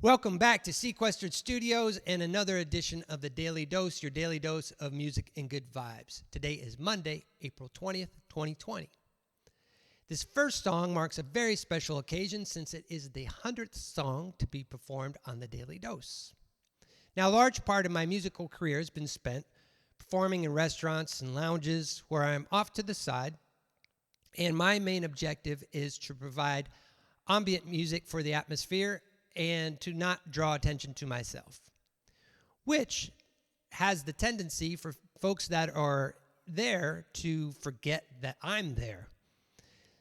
Welcome back to Sequestered Studios and another edition of the Daily Dose, your daily dose of music and good vibes. Today is Monday, April 20th, 2020. This first song marks a very special occasion since it is the 100th song to be performed on the Daily Dose. Now, a large part of my musical career has been spent performing in restaurants and lounges where I'm off to the side, and my main objective is to provide ambient music for the atmosphere and to not draw attention to myself, which has the tendency for folks that are there to forget that I'm there.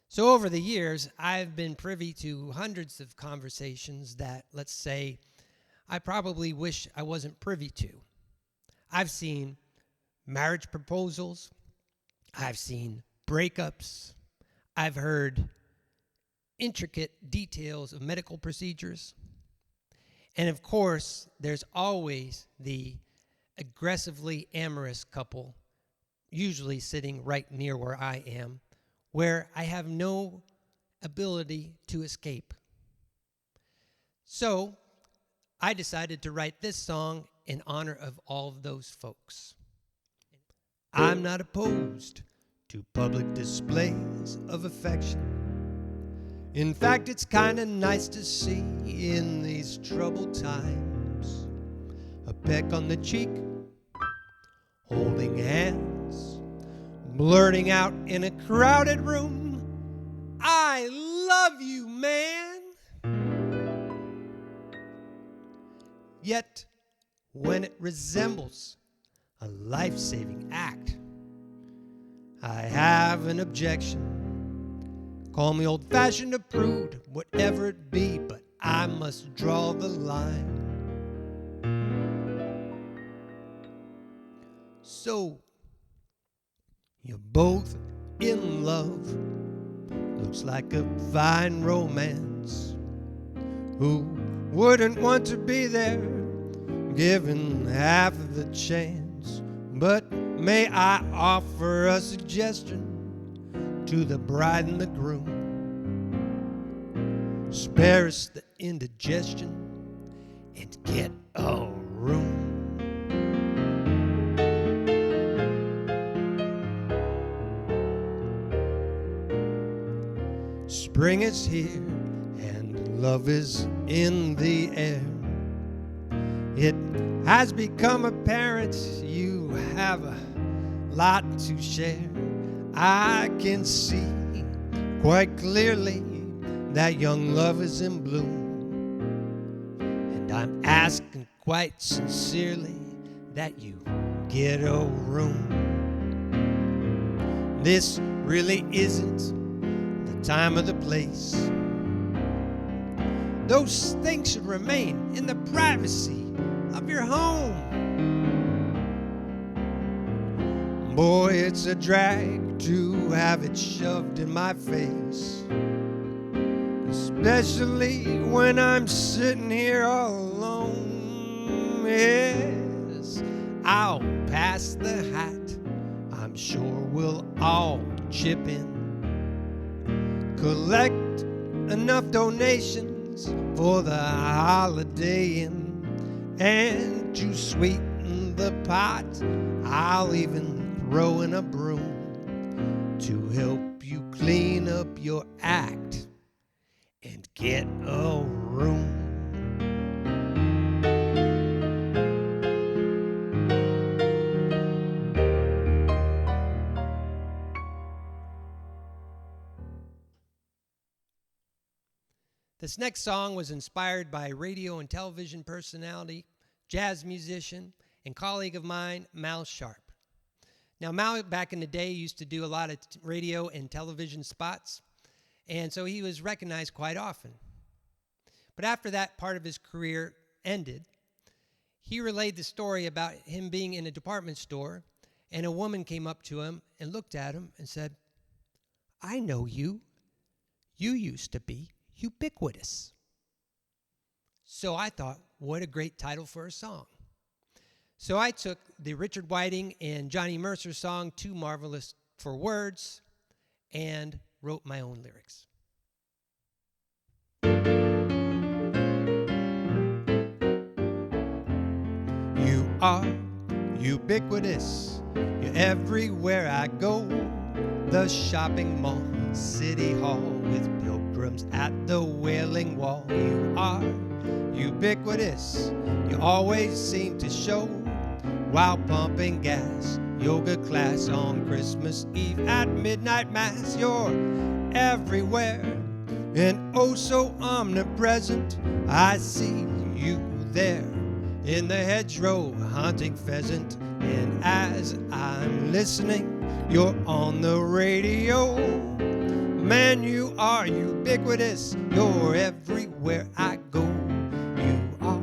So over the years, I've been privy to hundreds of conversations that, let's say, I probably wish I wasn't privy to. I've seen marriage proposals. I've seen breakups. I've heard intricate details of medical procedures. And of course, there's always the aggressively amorous couple, usually sitting right near where I am, where I have no ability to escape. So I decided to write this song in honor of all of those folks. I'm not opposed to public displays of affection. In fact, it's kinda nice to see in these troubled times a peck on the cheek, holding hands, blurting out in a crowded room, I love you, man. Yet, when it resembles a life-saving act, I have an objection. Call me old-fashioned or prude, whatever it be, but I must draw the line. So, you're both in love, looks like a fine romance. Who wouldn't want to be there, given half of the chance? But may I offer a suggestion to the bride and the groom? Spare us the indigestion and get a room. Spring is here and love is in the air. It has become apparent you have a lot to share. I can see quite clearly that young love is in bloom, and I'm asking quite sincerely that you get a room. This really isn't the time or the place. Those things should remain in the privacy of your home. Boy, it's a drag to have it shoved in my face, especially when I'm sitting here all alone. Yes, I'll pass the hat. I'm sure we'll all chip in, collect enough donations for the Holiday Inn, and to sweeten the pot, I'll even throw in a broom to help you clean up your act and get a room. This next song was inspired by radio and television personality, jazz musician, and colleague of mine, Mal Sharp. Now, Mal, back in the day, used to do a lot of radio and television spots, and so he was recognized quite often. But after that part of his career ended, he relayed the story about him being in a department store, and a woman came up to him and looked at him and said, I know you. You used to be ubiquitous. So I thought, what a great title for a song. So I took the Richard Whiting and Johnny Mercer song, Too Marvelous for Words, and wrote my own lyrics. are ubiquitous. You're everywhere I go. The shopping mall, city hall, with pilgrims at the Wailing Wall. You are ubiquitous. You always seem to show while pumping gas. Yoga class on Christmas Eve at midnight mass. You're everywhere and oh so omnipresent. I see you there in the hedgerow hunting pheasant, and as I'm listening, you're on the radio. Man, you are ubiquitous. You're everywhere I go. You are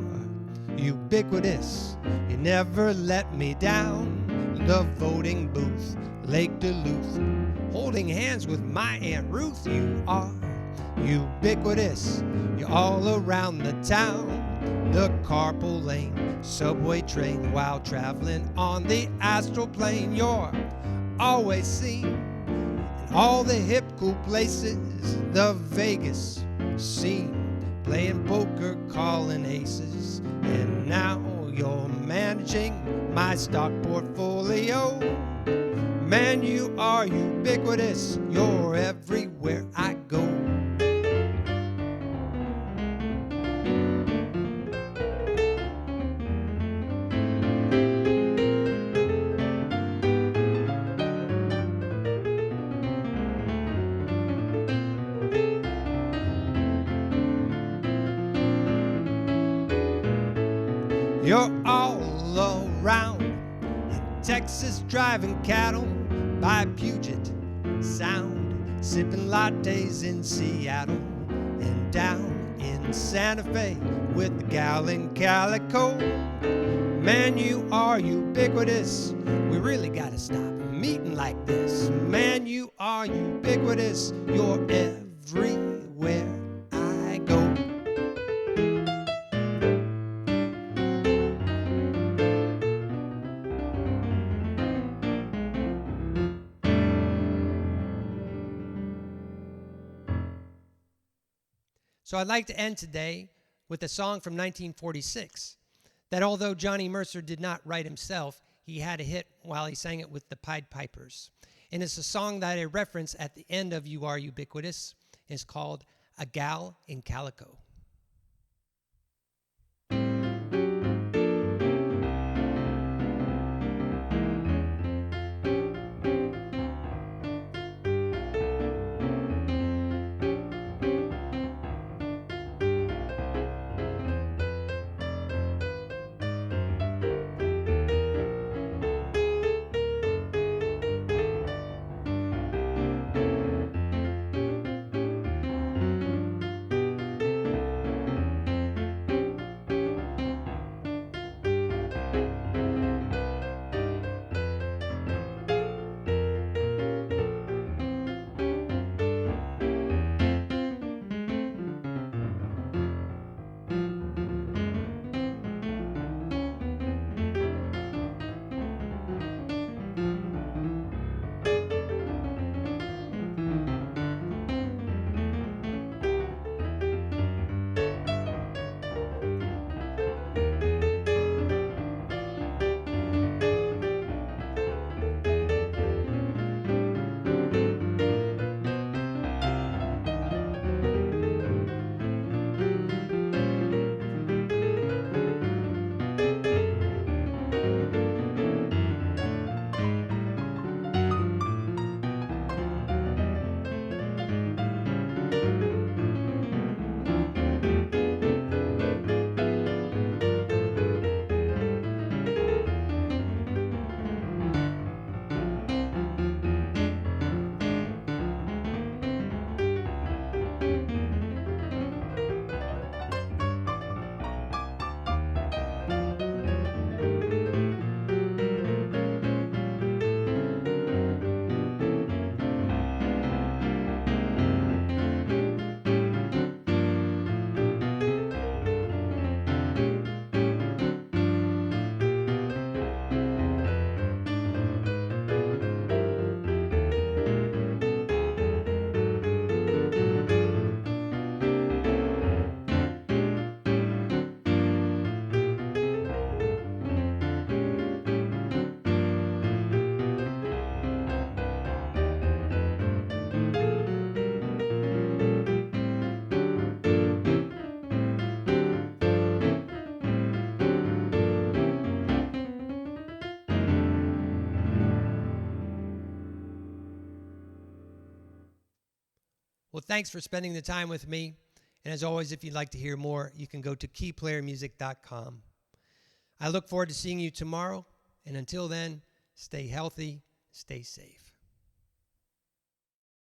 ubiquitous. You never let me down. The voting booth, Lake Duluth, holding hands with my Aunt Ruth. You are ubiquitous. You're all around the town. The carpool lane, subway train, while traveling on the astral plane. You're always seen in all the hip cool places. The Vegas scene, playing poker, calling aces. And now you're managing my stock portfolio. Man, you are ubiquitous. You're everywhere I go. You're all around in Texas, driving cattle by Puget Sound, sipping lattes in Seattle, and down in Santa Fe with the Gal In Calico. Man, you are ubiquitous. We really gotta stop meeting like this. Man, you are ubiquitous. You're everywhere I go. So I'd like to end today with a song from 1946 that, although Johnny Mercer did not write himself, he had a hit while he sang it with the Pied Pipers. And it's a song that I reference at the end of You Are Ubiquitous. It's called A Gal in Calico. thanks for spending the time with me. And as always, if you'd like to hear more, you can go to keyplayermusic.com. I look forward to seeing you tomorrow. And until then, stay healthy, stay safe.